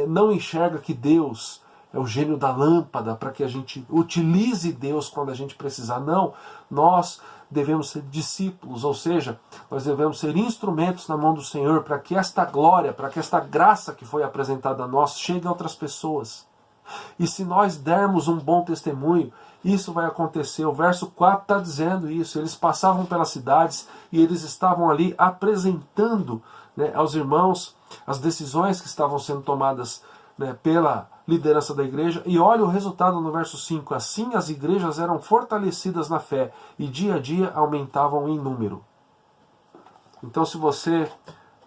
não enxerga que Deus é o gênio da lâmpada para que a gente utilize Deus quando a gente precisar. Não, nós devemos ser discípulos, ou seja, nós devemos ser instrumentos na mão do Senhor para que esta glória, para que esta graça que foi apresentada a nós chegue a outras pessoas. E se nós dermos um bom testemunho, isso vai acontecer. O verso 4 está dizendo isso. Eles passavam pelas cidades e eles estavam ali apresentando, né, aos irmãos as decisões que estavam sendo tomadas, né, pela liderança da igreja. E olha o resultado no verso 5. Assim as igrejas eram fortalecidas na fé e dia a dia aumentavam em número. Então, se você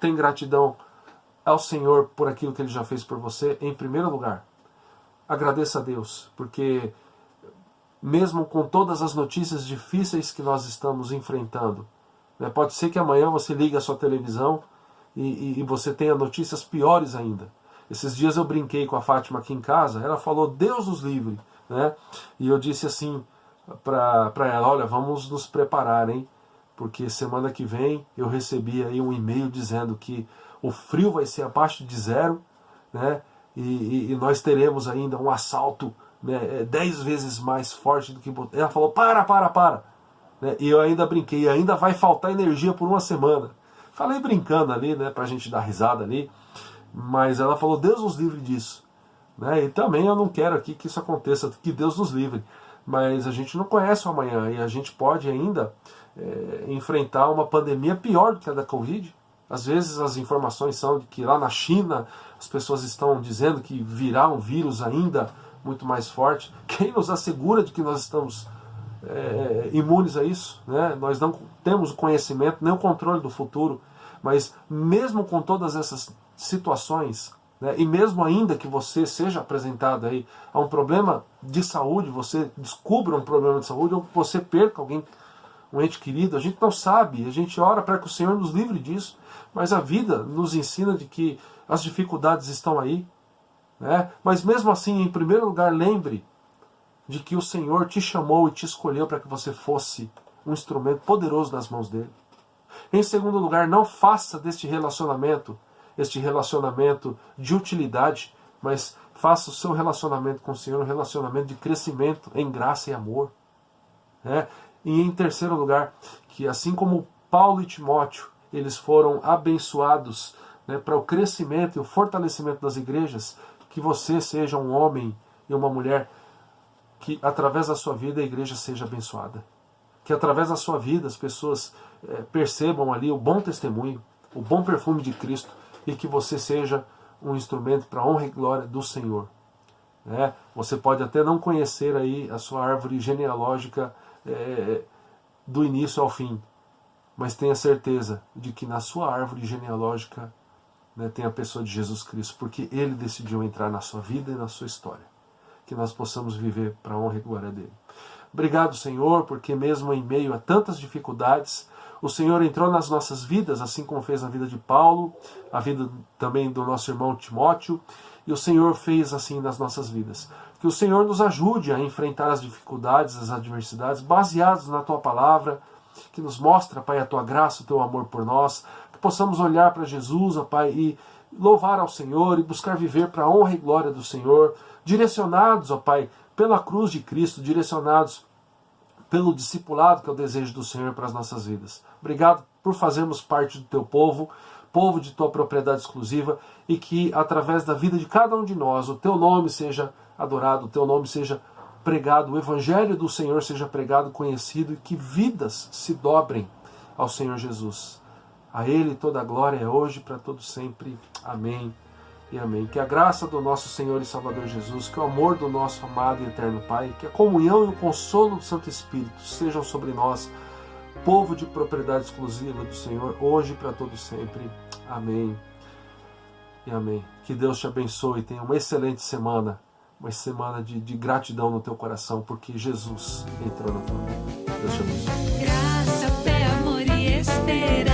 tem gratidão ao Senhor por aquilo que Ele já fez por você, em primeiro lugar, agradeça a Deus, porque mesmo com todas as notícias difíceis que nós estamos enfrentando, né, pode ser que amanhã você ligue a sua televisão e você tenha notícias piores ainda. Esses dias eu brinquei com a Fátima aqui em casa, ela falou, Deus nos livre, né? E eu disse assim para ela, olha, vamos nos preparar, hein? Porque semana que vem eu recebi aí um e-mail dizendo que o frio vai ser abaixo de 0, né? E nós teremos ainda um assalto, né, 10 vezes mais forte do que... Ela falou, para, né? E eu ainda brinquei, ainda vai faltar energia por uma semana. Falei brincando ali, né, pra gente dar risada ali, mas ela falou, Deus nos livre disso, né? E também eu não quero aqui que isso aconteça, que Deus nos livre, mas a gente não conhece o amanhã, e a gente pode ainda enfrentar uma pandemia pior do que a da Covid. Às vezes as informações são de que lá na China as pessoas estão dizendo que virá um vírus ainda muito mais forte. Quem nos assegura de que nós estamos imunes a isso, né? Nós não temos o conhecimento, nem o controle do futuro, mas mesmo com todas essas situações, né, e mesmo ainda que você seja apresentado aí a um problema de saúde, você descubra um problema de saúde, ou você perca alguém, um ente querido, a gente não sabe, a gente ora para que o Senhor nos livre disso, mas a vida nos ensina de que as dificuldades estão aí, né? Mas mesmo assim, em primeiro lugar, lembre de que o Senhor te chamou e te escolheu para que você fosse um instrumento poderoso nas mãos dele. Em segundo lugar, não faça deste relacionamento, este relacionamento de utilidade, mas Faça o seu relacionamento com o Senhor um relacionamento de crescimento em graça e amor. Né? E em terceiro lugar, que assim como Paulo e Timóteo, eles foram abençoados, né, para o crescimento e o fortalecimento das igrejas, que você seja um homem e uma mulher que através da sua vida a igreja seja abençoada. Que através da sua vida as pessoas percebam ali o bom testemunho, o bom perfume de Cristo, e que você seja um instrumento para a honra e glória do Senhor. Né? Você pode até não conhecer aí a sua árvore genealógica do início ao fim, mas tenha certeza de que na sua árvore genealógica, né, tem a pessoa de Jesus Cristo, porque Ele decidiu entrar na sua vida e na sua história. Que nós possamos viver para a honra e glória dEle. Obrigado, Senhor, porque mesmo em meio a tantas dificuldades, o Senhor entrou nas nossas vidas, assim como fez na vida de Paulo, a vida também do nosso irmão Timóteo, e o Senhor fez assim nas nossas vidas. Que o Senhor nos ajude a enfrentar as dificuldades, as adversidades, baseados na Tua Palavra, que nos mostra, Pai, a Tua graça, o Teu amor por nós, que possamos olhar para Jesus, ó Pai, e louvar ao Senhor e buscar viver para a honra e glória do Senhor, direcionados, ó Pai, pela cruz de Cristo, direcionados pelo discipulado que é o desejo do Senhor para as nossas vidas. Obrigado por fazermos parte do Teu povo, povo de Tua propriedade exclusiva, e que através da vida de cada um de nós o Teu nome seja adorado, o Teu nome seja pregado, o Evangelho do Senhor seja pregado, conhecido, e que vidas se dobrem ao Senhor Jesus. A Ele toda a glória é hoje, para todo sempre. Amém e amém. Que a graça do nosso Senhor e Salvador Jesus, que o amor do nosso amado e eterno Pai, que a comunhão e o consolo do Santo Espírito sejam sobre nós, povo de propriedade exclusiva do Senhor, hoje e para todo sempre. Amém e amém. Que Deus te abençoe e tenha uma excelente semana, uma semana de gratidão no teu coração, porque Jesus entrou na tua vida. Deus te abençoe. Graça, fé, amor e esperança.